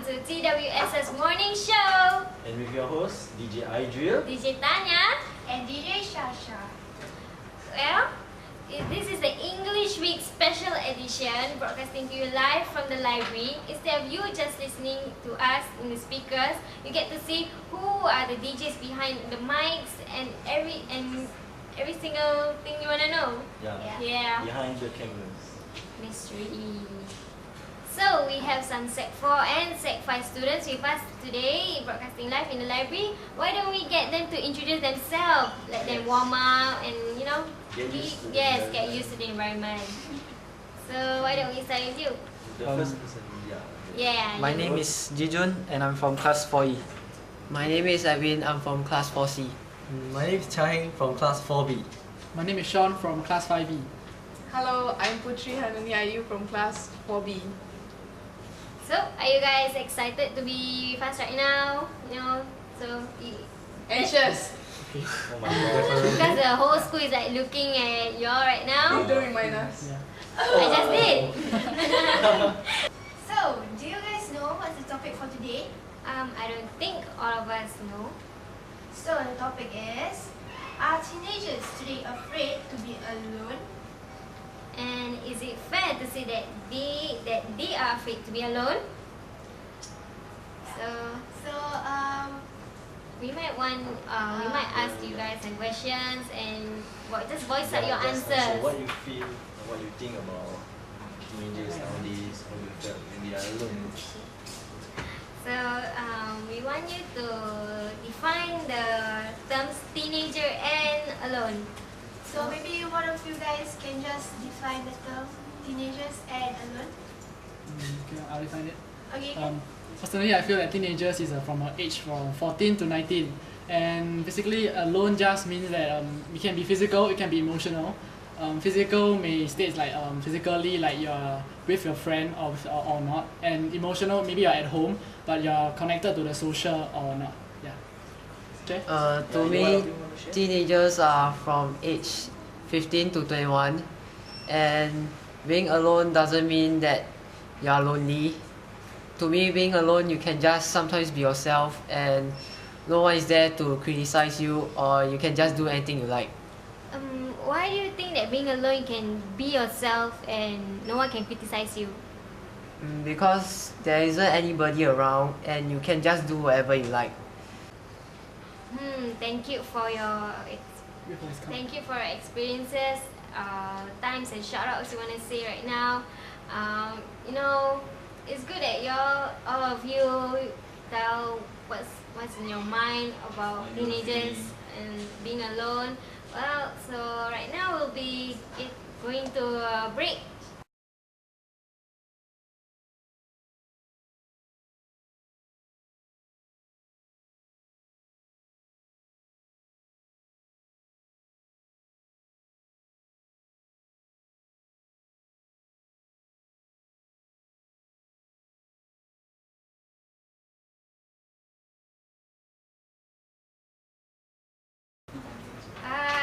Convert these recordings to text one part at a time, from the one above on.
to TWSS Morning Show. And with your host, DJ Idril, DJ Tanya, and DJ Shasha. Well, this is the English Week special edition, broadcasting to you live from the library. Instead of you just listening to us in the speakers, you get to see who are the DJs behind the mics and every single thing you wanna know. Yeah. Behind the cameras. Mystery. So we have some Sec 4 and Sec 5 students with us today, broadcasting live in the library. Why don't we get them to introduce themselves, let them warm up and get used to the environment. So why don't we start with you? The first person, My name is Jijun and I'm from class 4E. My name is Edwin, I'm from class 4C. My name is Chahing from class 4B. My name is Sean from class 5B. Hello, I'm Putri Hanani Ayu from class 4B. So, are you guys excited to be with us right now? Anxious. Oh my god. Because the whole school is like looking at you all right now. Don't remind us. I just did. So, do you guys know what's the topic for today? I don't think all of us know. So, the topic is, are teenagers today afraid to be alone? And is it fair to say that they are afraid to be alone? So we might ask you guys some questions and just voice out your answers. What you feel, what you think about teenagers nowadays, how you felt when they are alone. So we want you to define the terms teenager and alone. So, maybe one of you guys can just define the term teenagers and alone? Okay, I'll define it. Okay, Personally, I feel that teenagers is from an age from 14 to 19. And basically, alone just means that it can be physical, it can be emotional. Physical may state like physically like you're with your friend or not. And emotional, maybe you're at home, but you're connected to the social or not. Yeah. Okay? To me, teenagers are from age 15 to 21, and being alone doesn't mean that you're lonely. To me, being alone, you can just sometimes be yourself and no one is there to criticize you, or you can just do anything you like. Why do you think that being alone you can be yourself and no one can criticize you? Because there isn't anybody around and you can just do whatever you like. Thank you for your experiences, times and shoutouts you want to say right now. It's good that all of you tell what's in your mind about teenagers and being alone. Well, so right now we'll be going to a break.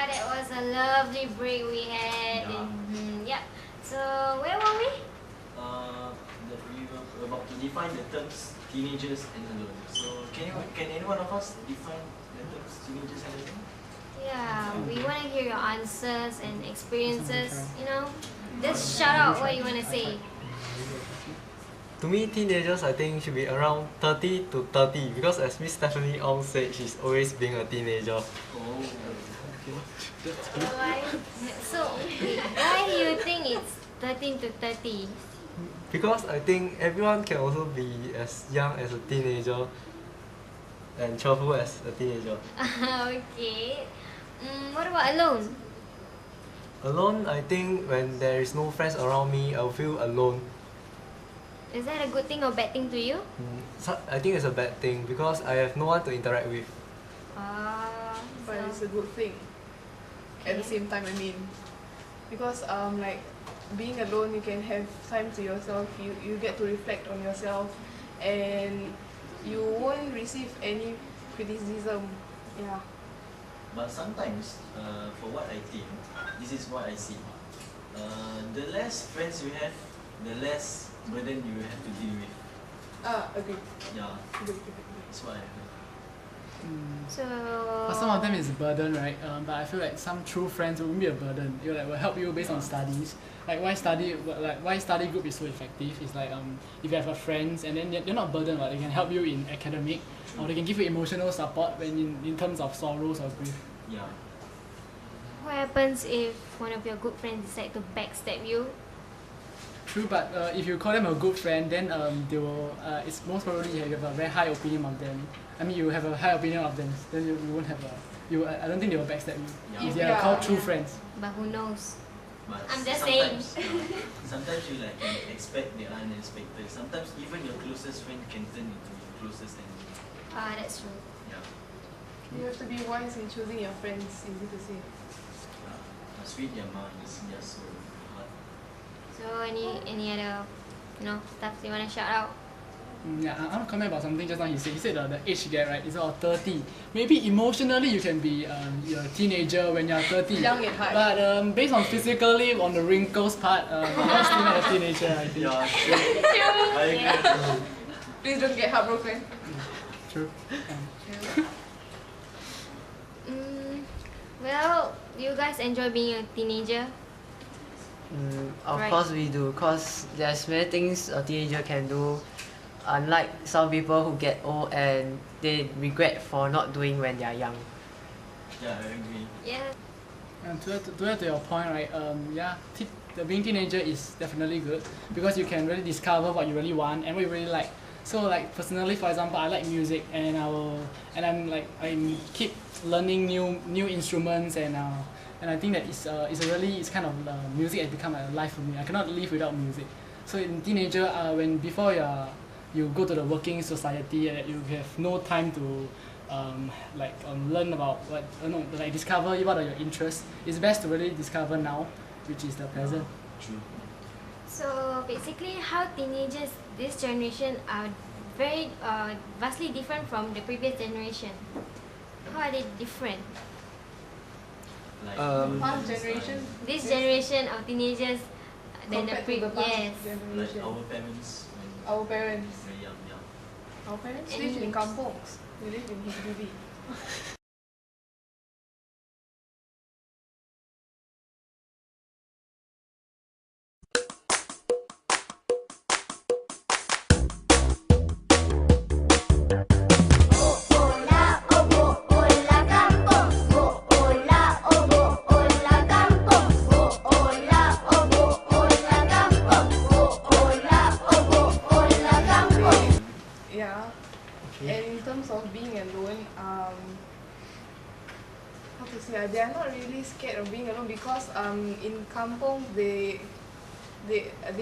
That was a lovely break we had. So where were we? We were about to define the terms teenagers and alone. So can any one of us define the terms teenagers and alone? Yeah, we want to hear your answers and experiences. Just shout out what you want to say. To me, teenagers I think should be around 30 to 30 because as Miss Stephanie Ong said, she's always being a teenager. So why do you think it's 13 to 30? Because I think everyone can also be as young as a teenager and cheerful as a teenager. Okay. What about alone? Alone, I think when there is no friends around me, I'll feel alone. Is that a good thing or bad thing to you? So I think it's a bad thing because I have no one to interact with. But it's a good thing. At the same time, because like being alone, you can have time to yourself. You get to reflect on yourself, and you won't receive any criticism. Yeah. But sometimes, for what I think, this is what I see. The less friends you have, the less burden you have to deal with. Agree. Yeah, Agree. that's what I heard. So For some of them it's a burden, right? But I feel like some true friends won't be a burden. It will help you based on studies. Like why study group is so effective is like if you have a friends and then they're not burdened, but they can help you in academic or they can give you emotional support when in terms of sorrows or grief. Yeah. what happens if one of your good friends decide to backstab you? True, but if you call them a good friend, then they will. It's most probably you have a very high opinion of them. I mean, you have a high opinion of them. Then you won't have a. I don't think they will backstab you. Yeah. If they are called true friends. But who knows? But I'm just saying. Sometimes you like can expect the unexpected. Sometimes even your closest friend can turn into your closest enemy. That's true. Yeah. You have to be wise in choosing your friends. Easy to say. Must read their minds, their soul, heart. So any other stuff you wanna shout out? Yeah, I want to comment about something just now he said. He said the age gap, right, is about 30. Maybe emotionally you can be you're a teenager when you're 30. Young at heart. But based on physically, on the wrinkles part, you're still not a teenager, I think. Yeah, true. I agree. Please don't get heartbroken. True. Well, do you guys enjoy being a teenager? Of Right. course we do, cause there's many things a teenager can do. Unlike some people who get old and they regret for not doing when they are young. Yeah, I agree. Yeah. And to add to your point, right? Being teenager is definitely good because you can really discover what you really want and what you really like. So like personally, for example, I like music and I keep learning new instruments and I think that it's kind of music has become a life for me. I cannot live without music. So in teenager, before you go to the working society, you have no time to learn about discover what are your interests. It's best to really discover now, which is the present. True. So basically, how teenagers this generation are very vastly different from the previous generation. How are they different? Like Past generation. This generation of teenagers than the Compared to the past yes. like generation. our parents when Our parents. very young, yeah. Our parents And live in you- kampongs. We live in HDB. Yeah. And in terms of being alone, how to say, they are not really scared of being alone because in kampong they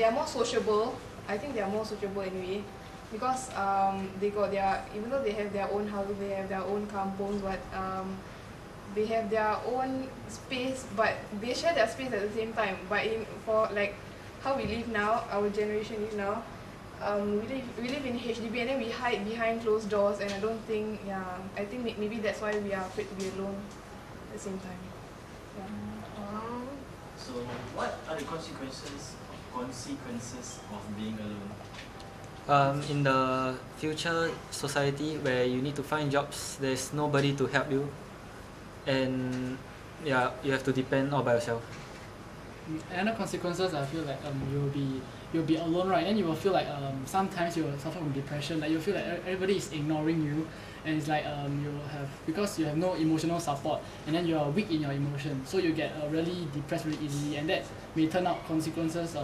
are more sociable. I think they are more sociable anyway because they got their, even though they have their own houses, they have their own kampongs, but they have their own space, but they share their space at the same time. But for like how we live now, our generation live now, we live in HDB and then we hide behind closed doors, and I don't think, I think maybe that's why we are afraid to be alone at the same time. Yeah. Oh. So what are the consequences of being alone? In the future society where you need to find jobs, there's nobody to help you, and yeah, you have to depend all by yourself. Another consequences, I feel like you'll be alone, right? And you will feel like sometimes you will suffer from depression. Like you feel like everybody is ignoring you, and it's like because you have no emotional support, and then you are weak in your emotion, so you get really depressed really easily, and that may turn out consequences.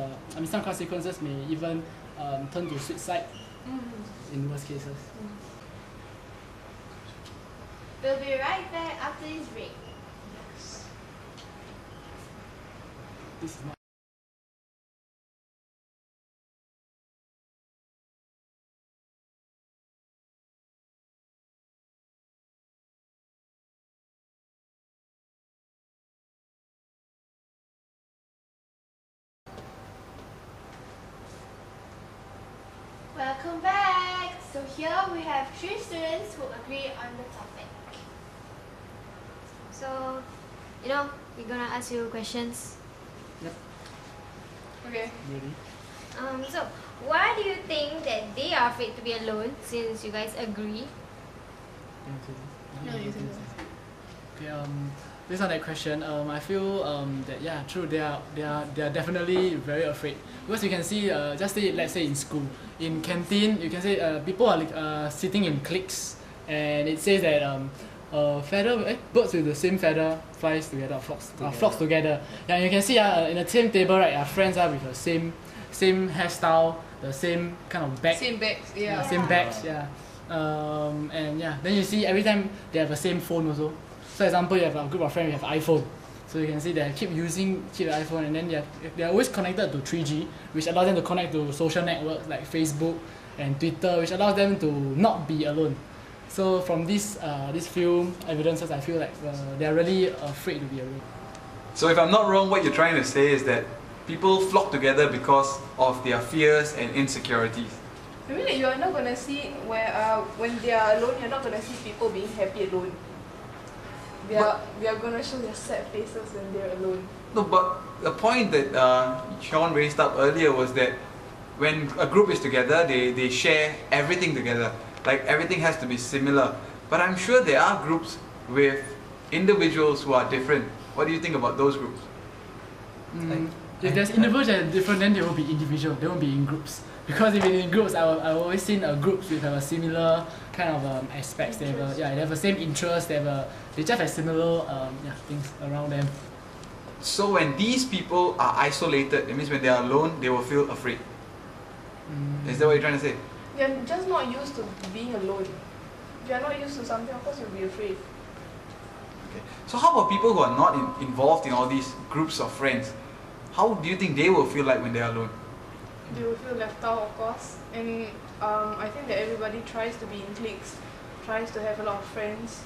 Some consequences may even turn to suicide in worst cases. We'll be right back after this break. This is not. Welcome back. So here we have 3 students who agree on the topic. So, we're gonna ask you questions. Yep. Okay. Really. So why do you think that they are afraid to be alone? Since you guys agree. No, you say so. Okay, based on that question, I feel that yeah, true, they are definitely very afraid because you can see, just say let's say in school, in canteen, you can say people are sitting in cliques, and it says that birds with the same feather flies together, flocks together. Yeah, you can see in the same table, right, our friends are with the same hairstyle, the same kind of bag. Same bags, yeah. Same bags, yeah. And yeah, then you see every time they have the same phone also. So example, you have a group of friends, you have iPhone. So you can see they keep the iPhone, and then they're always connected to 3G, which allows them to connect to social networks like Facebook and Twitter, which allows them to not be alone. So from these few evidences, I feel like they're really afraid to be alone. So if I'm not wrong, what you're trying to say is that people flock together because of their fears and insecurities. I mean, you're not gonna see when they are alone, you're not gonna see people being happy alone. They are gonna show their sad faces when they're alone. No, but the point that Sean raised up earlier was that when a group is together, they share everything together. Like everything has to be similar. But I'm sure there are groups with individuals who are different. What do you think about those groups? If there's individuals that are different, then they will be individual. They won't be in groups. Because if it's in groups, I've always seen groups with a similar kind of aspects. They have the same interests. They just have similar things around them. So when these people are isolated, it means when they are alone, they will feel afraid. Is that what you're trying to say? They're just not used to being alone. If you're not used to something, of course you'll be afraid. Okay. So how about people who are not involved in all these groups of friends? How do you think they will feel like when they are alone? They will feel left out, of course. And I think that everybody tries to be in cliques, tries to have a lot of friends,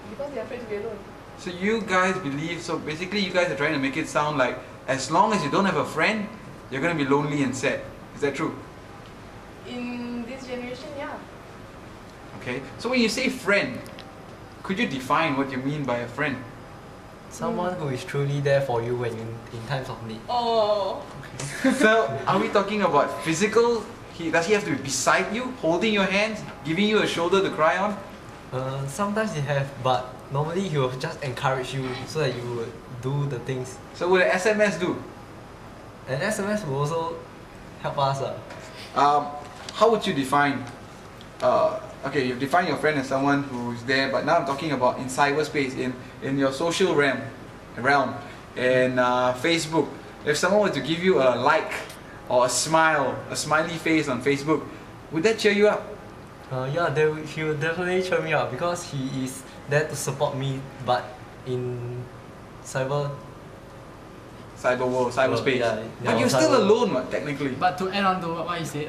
because they're afraid to be alone. So you guys believe, so basically you guys are trying to make it sound like as long as you don't have a friend, you're going to be lonely and sad. Is that true? In this generation, yeah. Okay. So when you say friend, could you define what you mean by a friend? Someone who is truly there for you when you in times of need. Oh. So are we talking about physical? Does he have to be beside you, holding your hands, giving you a shoulder to cry on? Sometimes he have, but normally he will just encourage you so that you would do the things. So what an SMS do? And SMS will also help us. How would you define? Okay, you've defined your friend as someone who's there, but now I'm talking about in cyberspace, in your social realm, and Facebook. If someone were to give you a like or a smile, a smiley face on Facebook, would that cheer you up? Yeah, he will definitely cheer me up because he is there to support me, but in cyberspace. Yeah, but you're still alone, technically. But to add on to what you said,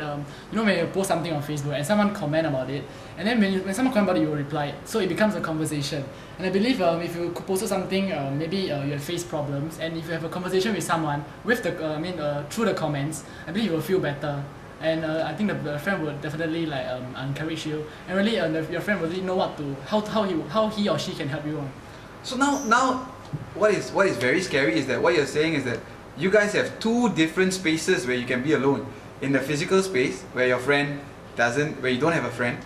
when you post something on Facebook and someone comment about it, and then when someone comment about it, you will reply it. So it becomes a conversation. And I believe if you posted something, maybe you have faced problems, and if you have a conversation with someone with through the comments, I believe you will feel better. And I think the friend would definitely encourage you, and really your friend will really know how he or she can help you. So now. What is very scary is that what you're saying is that you guys have two different spaces where you can be alone. In the physical space where your friend where you don't have a friend,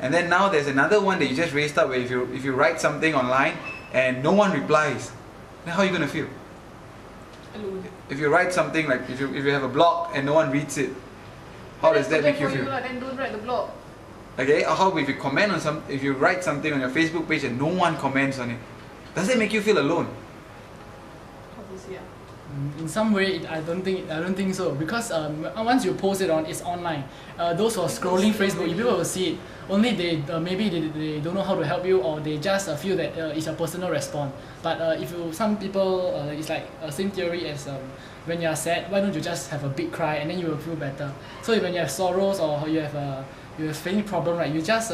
and then now there's another one that you just raised up where if you write something online and no one replies, then how are you gonna feel? Alone. If you write something like if you have a blog and no one reads it, how does that make you feel? Then don't write the blog. Okay, or how if you comment on if you write something on your Facebook page and no one comments on it, does that make you feel alone? Obviously, yeah. In some way, I don't think so, because once you post it it's online. Those who are scrolling Facebook, people will see it. Only maybe they don't know how to help you, or they just feel that it's a personal response. But some people, it's like same theory as when you are sad, why don't you just have a big cry and then you will feel better. So when you have sorrows or you have facing problem, right? You just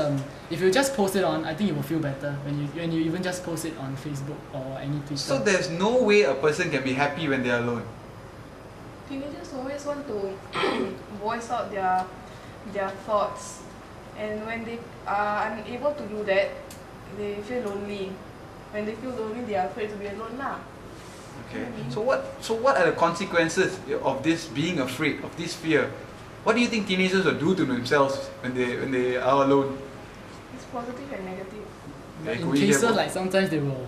if you just post it on, I think you will feel better when you even just post it on Facebook or any Twitter. So there's no way a person can be happy when they're alone. Teenagers always want to voice out their thoughts, and when they are unable to do that, they feel lonely. When they feel lonely, they are afraid to be alone now. Okay. So what are the consequences of this being afraid, of this fear? What do you think teenagers will do to themselves when they are alone? It's positive and negative. Like, In we hear cases about- like sometimes they will,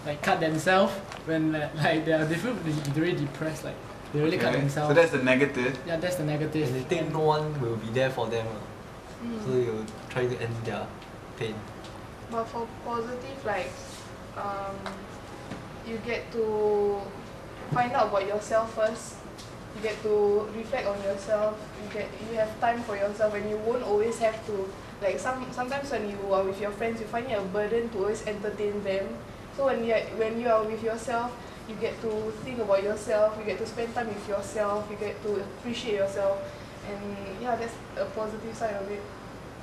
like cut themselves when like they are really depressed, like they really cut Okay. themselves. So that's the negative. Yeah, that's the negative. And they think no one will be there for them. So they will try to end their pain. But for positive, like, you get to find out about yourself first. You get to reflect on yourself. You have time for yourself, and you won't always have to, like, sometimes when you are with your friends, you find it a burden to always entertain them. So when you are with yourself, you get to think about yourself. You get to spend time with yourself. You get to appreciate yourself, and yeah, that's a positive side of it.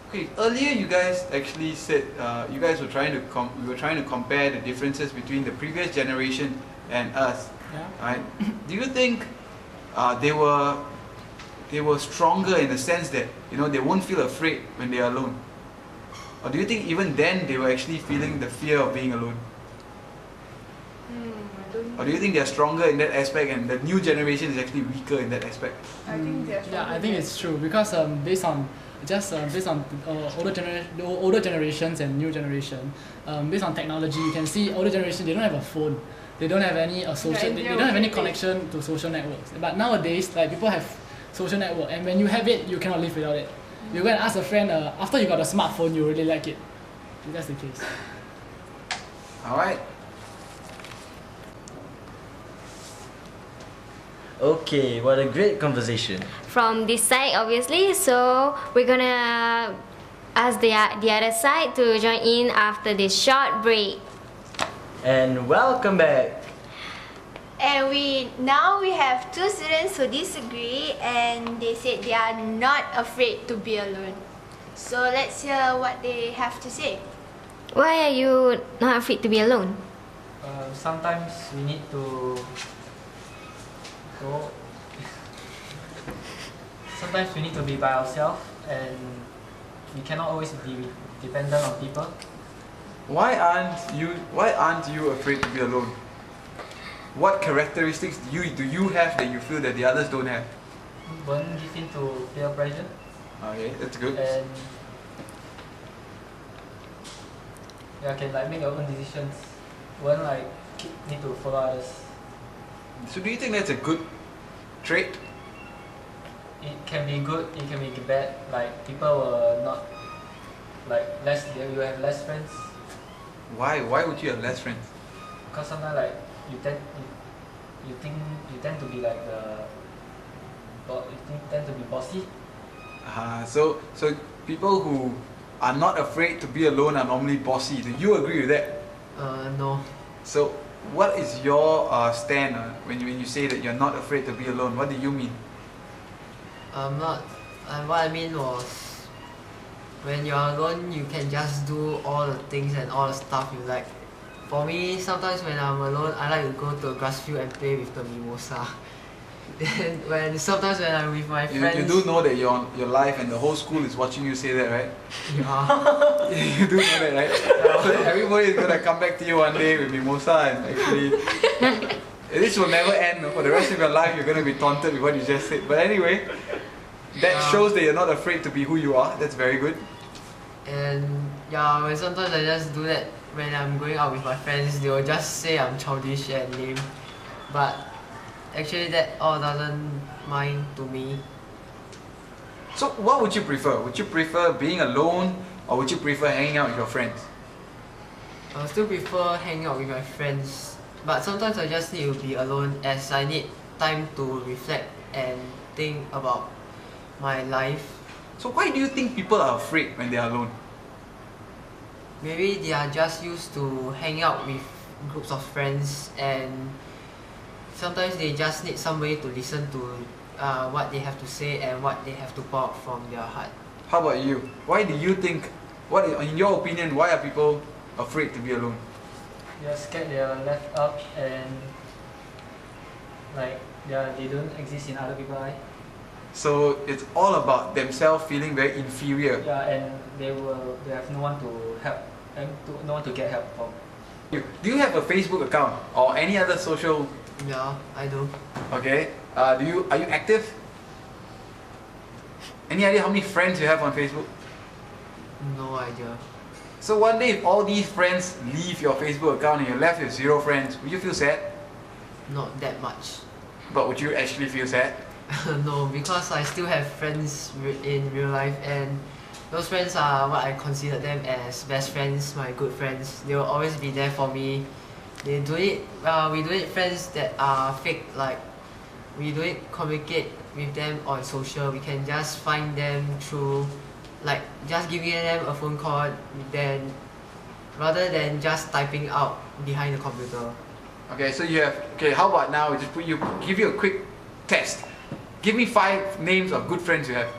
Okay, earlier you guys actually said you guys were trying to we were trying to compare the differences between the previous generation and us. Yeah. Right? Do you think they were stronger in the sense that they won't feel afraid when they are alone, or do you think even then they were actually feeling the fear of being alone, I don't. or do you think they are stronger in that aspect and the new generation is actually weaker in that aspect? I think they're Yeah, I stronger think than- it's true because based on older generations and new generation, based on technology, you can see older generation, they don't have a phone, they don't have any social, they don't have any connection to social networks. But nowadays, like, people have social network, and when you have it, you cannot live without it. You go and ask a friend after you got a smartphone, you really like it. If that's the case. All right. Okay, what a great conversation. From this side, obviously. So we're gonna ask the other side to join in after this short break. And welcome back. And now we have two students who disagree, and they said they are not afraid to be alone. So let's hear what they have to say. Why are you not afraid to be alone? Sometimes we need to go. Sometimes we need to be by ourselves, and we cannot always be dependent on people. Why aren't you afraid to be alone? What characteristics do you have that you feel that the others don't have? Won't give in to peer pressure, Okay, that's good. and can like make your own decisions. Won't like need to follow others. So do you think that's a good trait? It can be good, it can be bad. Like, people will not like you have less friends, Why would you have less friends? because sometimes like you tend to be like tend to be bossy. So people who are not afraid to be alone are normally bossy. Do you agree with that? No. So what is your stand when you say that you're not afraid to be alone? What do you mean? I'm not. What I mean was, when you're alone, you can just do all the things and all the stuff you like. For me, sometimes when I'm alone, I like to go to a grass field and play with the mimosa. Then sometimes when I'm with my friends, You do know that you're live and the whole school is watching you say that, right? yeah, You do know that, right? So everybody is gonna come back to you one day with mimosa and actually this will never end. For the rest of your life you're gonna be taunted with what you just said. But anyway, that shows that you're not afraid to be who you are. That's very good. and yeah, when sometimes I just do that when I'm going out with my friends, they will just say I'm childish and lame, but actually that all doesn't mind to me. So what would you prefer? Would you prefer being alone or would you prefer hanging out with your friends? I will still prefer hanging out with my friends, but sometimes I just need to be alone as I need time to reflect and think about my life. So why do you think people are afraid when they are alone? Maybe they are just used to hang out with groups of friends, and sometimes they just need somebody to listen to what they have to say and what they have to pour out from their heart. How about you? Why do you think, in your opinion, why are people afraid to be alone? They are scared they are left out, and like they don't exist in other people's life. So it's all about themselves feeling very inferior. Yeah, and they have no one to help, and no one to get help from. Do you have a Facebook account or any other social? Yeah, I do. Okay. Are you active? Any idea how many friends you have on Facebook? No idea. So one day, if all these friends leave your Facebook account and you're left with 0 friends, would you feel sad? Not that much. But would you actually feel sad? No, because I still have friends in real life, and those friends are what I consider them as best friends, my good friends. They will always be there for me. We do it friends that are fake, like we do it communicate with them on social. We can just find them through like just giving them a phone call, then rather than just typing out behind the computer. Okay, so you have. Okay, how about now? We just give you a quick test. Give me 5 names of good friends you have.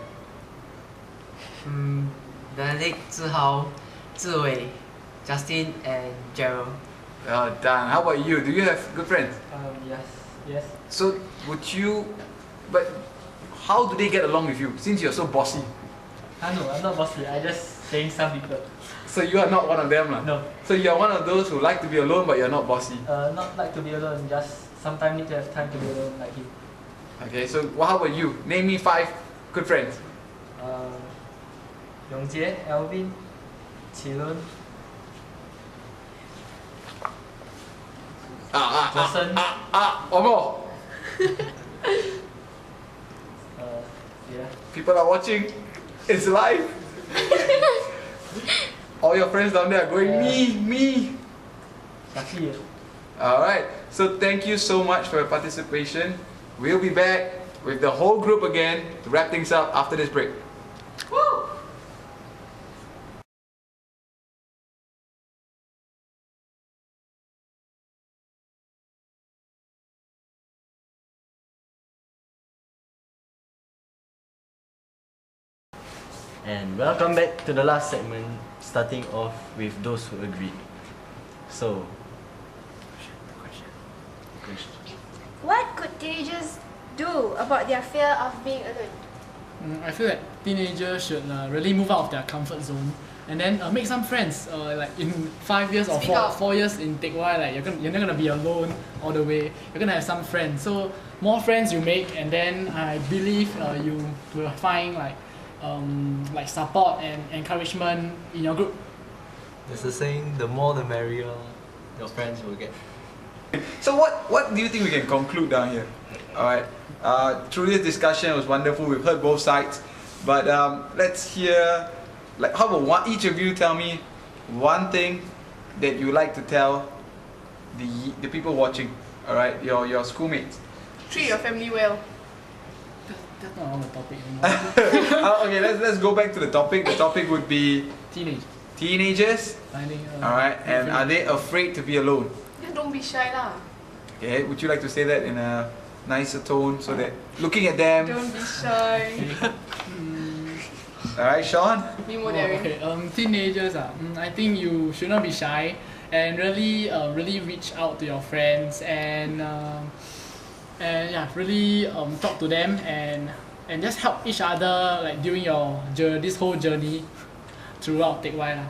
Benedict, Zihao, Ziwei, Justin, and Gerald. Well done. How about you? Do you have good friends? Yes. So would you? But how do they get along with you? Since you're so bossy. No, I'm not bossy. I just saying some people. So you are not one of them, lah. No. So you are one of those who like to be alone, but you're not bossy. Not like to be alone. Just sometimes need to have time to be alone, like you. Okay. So how about you? Name me 5 good friends. Yongjie, Alvin, Qilun, Johnson. One more. Yeah. People are watching. It's live. All your friends down there are going, me. Lucky. Alright, so thank you so much for your participation. We'll be back with the whole group again to wrap things up after this break. Woo! And welcome back to the last segment, starting off with those who agreed. So, question. What could teenagers do about their fear of being alone? I feel that teenagers should really move out of their comfort zone and then make some friends. Like in 5 years or Speak up. 4 years in Teck Whye, like you're not gonna be alone all the way. You're gonna have some friends. So more friends you make, and then I believe you will find like support and encouragement in your group. There's a saying, the more the merrier your friends will get. So what do you think we can conclude down here? Alright, through this discussion, it was wonderful. We've heard both sides. But let's hear, like, how about each of you tell me one thing that you like to tell the people watching, alright, your schoolmates. Treat your family well. That's not on the topic anymore. Okay, let's go back to the topic. The topic would be teenagers. Finding, Alright, and are they afraid to be alone? Just don't be shy lah. Okay, would you like to say that in a nicer tone so that looking at them? Don't be shy. Alright, Sean? Be more daring. Okay, teenagers, I think you should not be shy and really reach out to your friends and yeah, really talk to them and just help each other like during this whole journey throughout Teck Whye.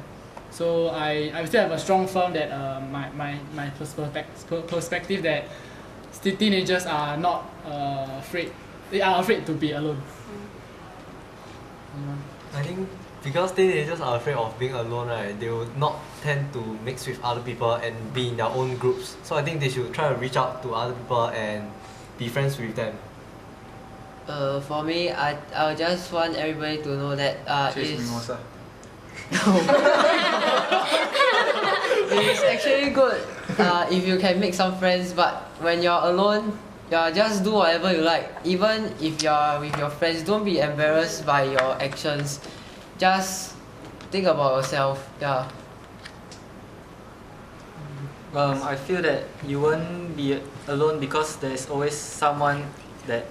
So I still have a strong firm that my perspective that teenagers are not afraid. They are afraid to be alone. I think because teenagers are afraid of being alone, right, they will not tend to mix with other people and be in their own groups. So I think they should try to reach out to other people and be friends with them. For me, I just want everybody to know that Chase mimosa. it's actually good if you can make some friends, but when you're alone, just do whatever you like. Even if you're with your friends, don't be embarrassed by your actions. Just think about yourself. Yeah. I feel that you won't be alone because there's always someone that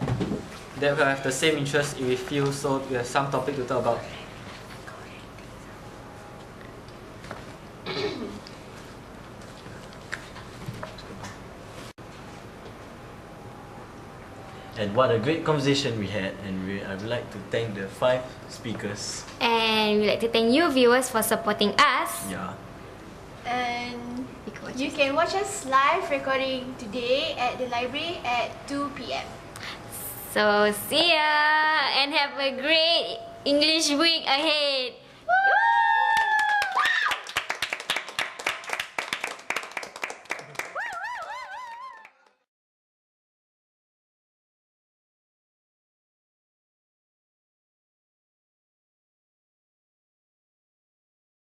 will have the same interest with you, so you have some topic to talk about. And what a great conversation we had, and I would like to thank the 5 speakers. And we'd like to thank you viewers for supporting us. Yeah. And you can watch us live recording today at the library at 2 p.m. So see ya and have a great English week ahead.